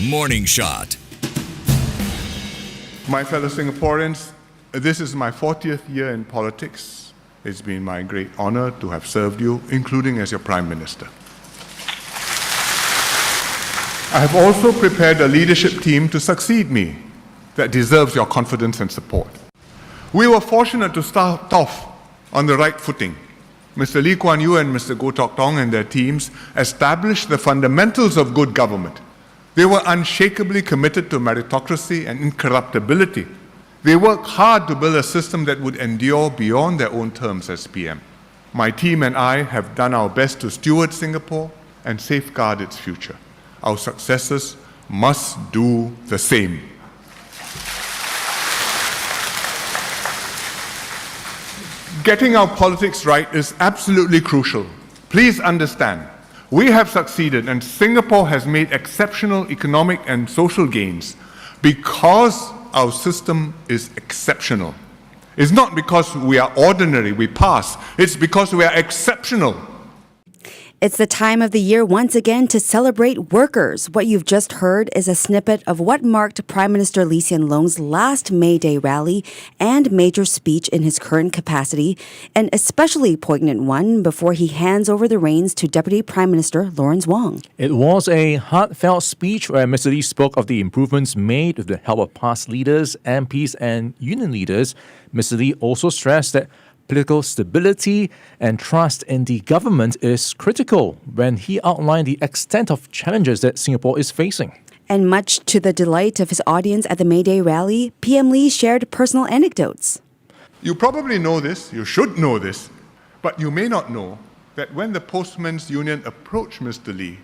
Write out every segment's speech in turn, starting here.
Morning Shot. My fellow Singaporeans, this is my 40th year in politics. It's been my great honor to have served you, including as your Prime Minister. I have also prepared a leadership team to succeed me that deserves your confidence and support. We were fortunate to start off on the right footing. Mr. Lee Kuan Yew and Mr. Goh Tok Tong and their teams established the fundamentals of good government. They were unshakably committed to meritocracy and incorruptibility. They worked hard to build a system that would endure beyond their own terms as PM. My team and I have done our best to steward Singapore and safeguard its future. Our successors must do the same. Getting our politics right is absolutely crucial. Please understand, we have succeeded and Singapore has made exceptional economic and social gains because our system is exceptional. It's not because we are ordinary, we pass. It's because we are exceptional. It's the time of the year once again to celebrate workers. What you've just heard is a snippet of what marked Prime Minister Lee Hsien Loong's last May Day rally and major speech in his current capacity, an especially poignant one before he hands over the reins to Deputy Prime Minister Lawrence Wong. It was a heartfelt speech where Mr. Lee spoke of the improvements made with the help of past leaders, MPs and union leaders. Mr. Lee also stressed that political stability and trust in the government is critical when he outlined the extent of challenges that Singapore is facing. And much to the delight of his audience at the May Day rally, PM Lee shared personal anecdotes. You probably know this, you should know this, but you may not know that when the Postmen's Union approached Mr. Lee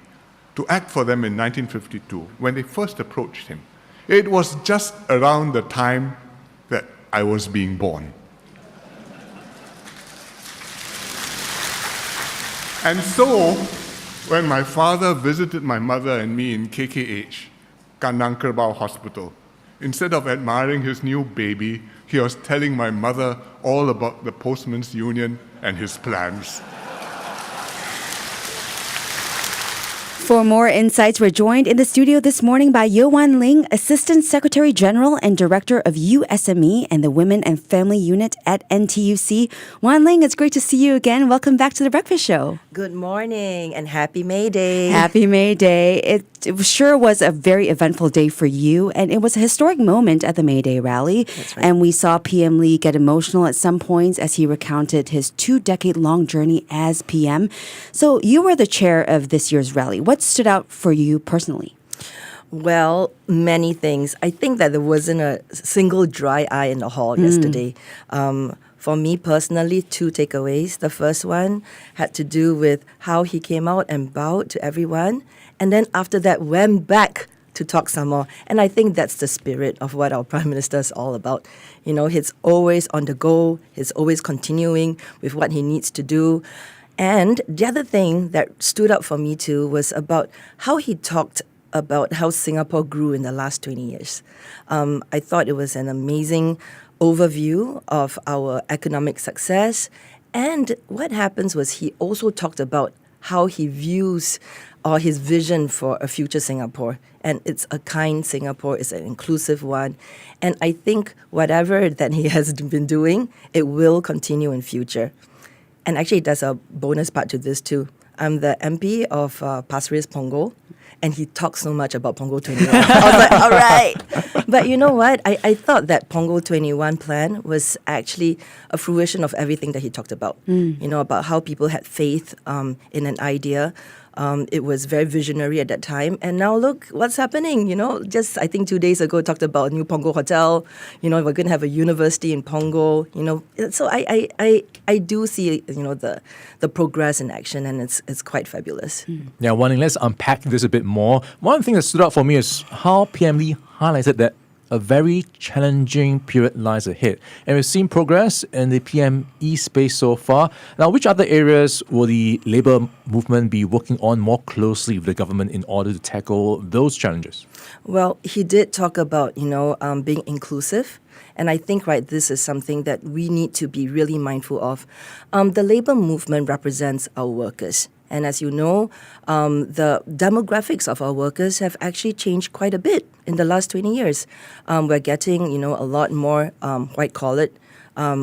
to act for them in 1952, when they first approached him, it was just around the time that I was being born. And so, when my father visited my mother and me in KKH, Kandang Kerbau Hospital, instead of admiring his new baby, he was telling my mother all about the Postmen's Union and his plans. For more insights, we're joined in the studio this morning by Yeo Wan Ling, Assistant Secretary General and Director of USME and the Women and Family Unit at NTUC. Wan Ling, it's great to see you again. Welcome back to The Breakfast Show. Good morning and happy May Day. Happy May Day. It sure was a very eventful day for you, and it was a historic moment at the May Day rally. That's right. And we saw PM Lee get emotional at some points as he recounted his 2-decade-long journey as PM. So you were the chair of this year's rally. What stood out for you personally? Well, many things. I think that there wasn't a single dry eye in the hall yesterday. For me personally, 2 takeaways. The first one had to do with how he came out and bowed to everyone, and then after that went back to talk some more. And I think that's the spirit of what our Prime Minister is all about. You know, he's always on the go. He's always continuing with what he needs to do. And the other thing that stood out for me too was about how he talked about how Singapore grew in the last 20 years. I thought it was an amazing overview of our economic success. And what happens was he also talked about how he views or his vision for a future Singapore. And it's a kind Singapore, it's an inclusive one. And I think whatever that he has been doing, it will continue in future. And actually, there's a bonus part to this too. I'm the MP of Pasir Ris Punggol, and he talks so much about Punggol 21. I was like, all right. But you know what? I thought that Punggol 21 plan was actually a fruition of everything that he talked about. You know, about how people had faith in an idea. It was very visionary at that time. And now look what's happening, you know. Just, I think 2 days ago, talked about a new Punggol Hotel. You know, we're going to have a university in Punggol, you know. So I do see, you know, the progress in action, and it's quite fabulous. Yeah, Wan Ling, let's unpack this a bit more. One thing that stood out for me is how PM Lee highlighted that a very challenging period lies ahead. And we've seen progress in the PME space so far. Now, which other areas will the labour movement be working on more closely with the government in order to tackle those challenges? Well, he did talk about, you know, being inclusive. And I think, right, this is something that we need to be really mindful of. The labour movement represents our workers. And as you know, the demographics of our workers have actually changed quite a bit in the last 20 years. We're getting, a lot more white-collar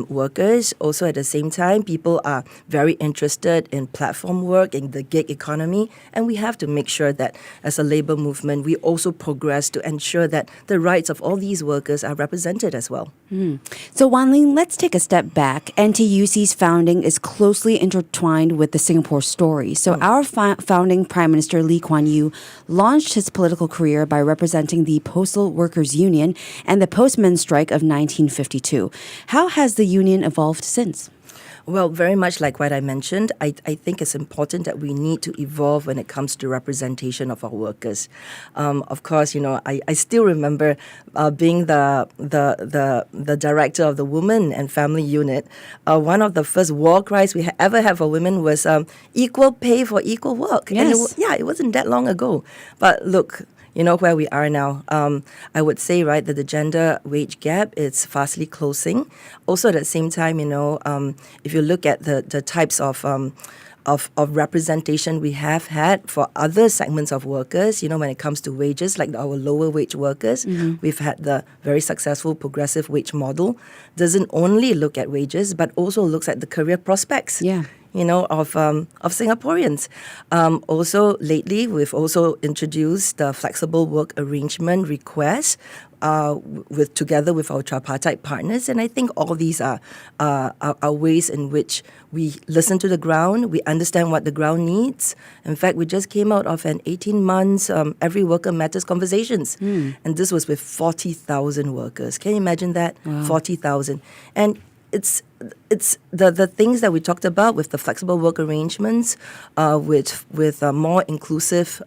workers. Also, at the same time, people are very interested in platform work, in the gig economy, and we have to make sure that as a labor movement, we also progress to ensure that the rights of all these workers are represented as well. So, Wan Ling, let's take a step back. NTUC's founding is closely intertwined with the Singapore story. So, our founding Prime Minister Lee Kuan Yew launched his political career by representing the Postal Workers Union and the postman strike of 1952. How has the union evolved since? Well, very much like what I mentioned, I think it's important that we need to evolve when it comes to representation of our workers. Of course, I still remember being the director of the Women and Family Unit. One of the first war cries we ever had for women was equal pay for equal work. Yes. And it wasn't that long ago. But look, where we are now. I would say, right, that the gender wage gap is fastly closing. Also, at the same time, if you look at the types of representation we have had for other segments of workers, when it comes to wages, like our lower wage workers, we've had the very successful progressive wage model. Doesn't only look at wages, but also looks at the career prospects. Yeah. Of Singaporeans. Also, lately, we've also introduced the flexible work arrangement request together with our tripartite partners. And I think all these are ways in which we listen to the ground, we understand what the ground needs. In fact, we just came out of an 18 months Every Worker Matters conversations. And this was with 40,000 workers. Can you imagine that? Wow. 40,000. And it's the things that we talked about with the flexible work arrangements, with a more inclusive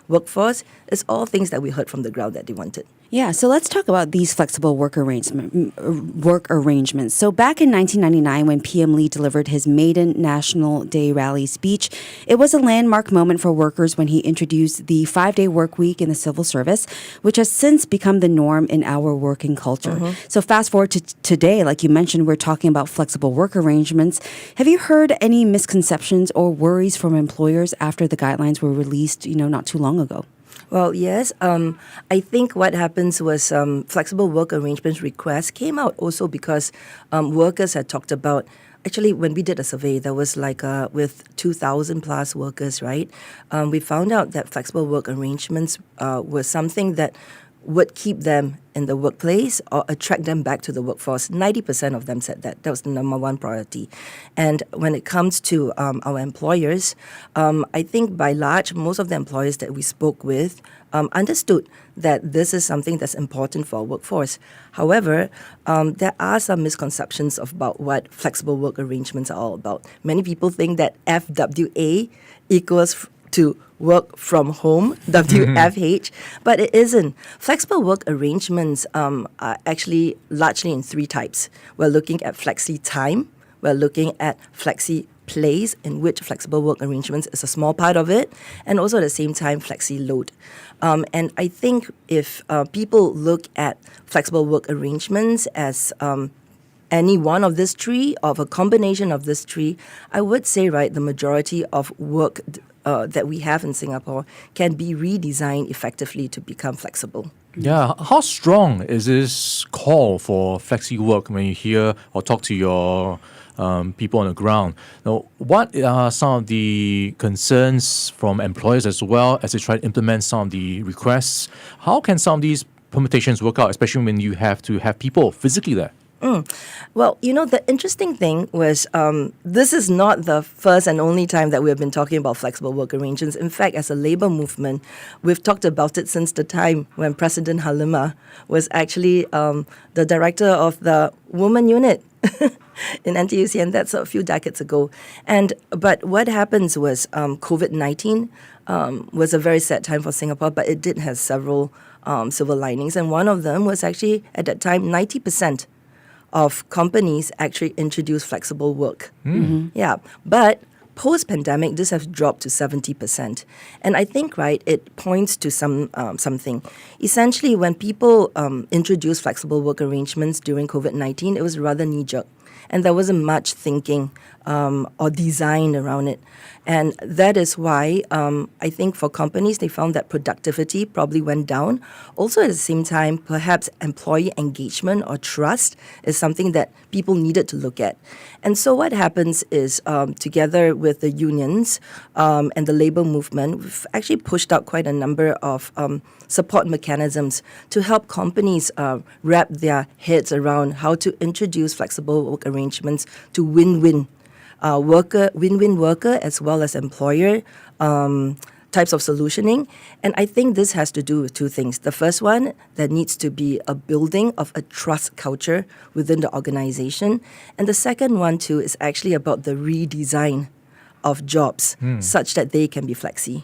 workforce. It's all things that we heard from the ground that they wanted. Yeah, so let's talk about these flexible work arrangements. So back in 1999, when PM Lee delivered his maiden National Day rally speech, it was a landmark moment for workers when he introduced the 5-day work week in the civil service, which has since become the norm in our working culture. So fast forward to today, like you mentioned, we're talking about flexible work arrangements. Have you heard any misconceptions or worries from employers after the guidelines were released, not too long ago? Well, yes. I think what happens was flexible work arrangements requests came out also because workers had talked about. Actually, when we did a survey, there was with 2,000 plus workers, right? We found out that flexible work arrangements were something that would keep them in the workplace or attract them back to the workforce. 90% of them said that. That was the number one priority. And when it comes to our employers, I think by large, most of the employers that we spoke with understood that this is something that's important for our workforce. However, there are some misconceptions about what flexible work arrangements are all about. Many people think that FWA equals to work from home, WFH, but it isn't. Flexible work arrangements are actually largely in 3 types. We're looking at flexi time, we're looking at flexi place, in which flexible work arrangements is a small part of it, and also at the same time flexi load. And I think if people look at flexible work arrangements as any one of these 3, or a combination of these 3, I would say, right, the majority of work that we have in Singapore can be redesigned effectively to become flexible. Yeah, how strong is this call for flexi work when you hear or talk to your people on the ground? Now, what are some of the concerns from employers as well as they try to implement some of the requests? How can some of these permutations work out, especially when you have to have people physically there? Well, the interesting thing was this is not the first and only time that we have been talking about flexible work arrangements. In fact, as a labor movement, we've talked about it since the time when President Halimah was actually the director of the Women Unit in NTUC, and that's a few decades ago. But what happens was COVID-19 was a very sad time for Singapore, but it did have several silver linings, and one of them was actually, at that time, 90% of companies actually introduce flexible work. Yeah, but post-pandemic, this has dropped to 70%. And I think, right, it points to something. Essentially, when people introduced flexible work arrangements during COVID-19, it was rather knee-jerk. and there wasn't much thinking or design around it. And that is why I think for companies, they found that productivity probably went down. Also, at the same time, perhaps employee engagement or trust is something that people needed to look at. And so what happens is, together with the unions and the labor movement, we've actually pushed out quite a number of support mechanisms to help companies wrap their heads around how to introduce flexible work arrangements to win-win worker as well as employer types of solutioning. And I think this has to do with two things. The first one, there needs to be a building of a trust culture within the organization. And the second one, too, is actually about the redesign of jobs such that they can be flexi.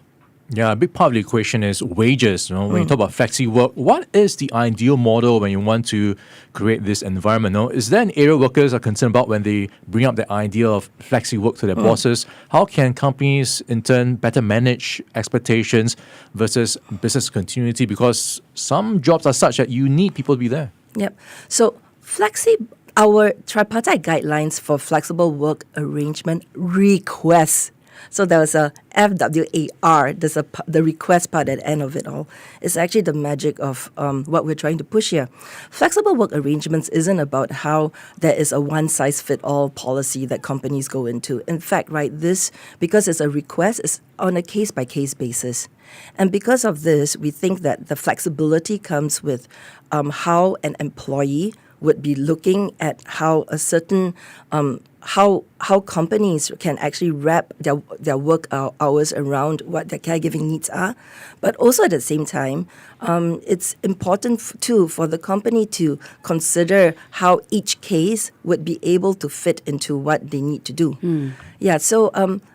Yeah, a big part of the equation is wages. When you talk about flexi work, what is the ideal model when you want to create this environment? Is there an area workers are concerned about when they bring up the idea of flexi work to their bosses? How can companies in turn better manage expectations versus business continuity? Because some jobs are such that you need people to be there. Yep. So our tripartite guidelines for flexible work arrangement requests. So there was a FWAR, there's the request part at the end of it all. It's actually the magic of what we're trying to push here. Flexible work arrangements isn't about how there is a one-size-fit-all policy that companies go into. In fact, this, because it's a request, is on a case-by-case basis. And because of this, we think that the flexibility comes with how an employee would be looking at how a certain how companies can actually wrap their work hours around what their caregiving needs are. But also at the same time, it's important too for the company to consider how each case would be able to fit into what they need to do. Yeah, so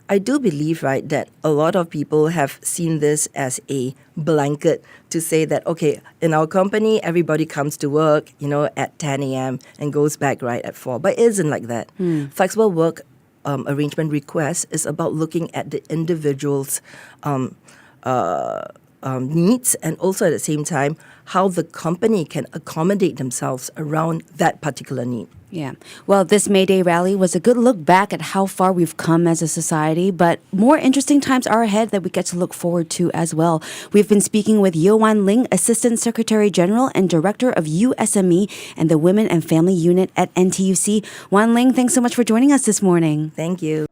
I do believe, that a lot of people have seen this as a blanket to say that, okay, in our company, everybody comes to work, at 10 a.m. and goes back, at 4. But it isn't like that. Flexible work arrangement request is about looking at the individual's needs, and also at the same time, how the company can accommodate themselves around that particular need. Yeah. Well, this May Day rally was a good look back at how far we've come as a society, but more interesting times are ahead that we get to look forward to as well. We've been speaking with Yeo Wan Ling, Assistant Secretary General and Director of USME and the Women and Family Unit at NTUC. Wan Ling, thanks so much for joining us this morning. Thank you.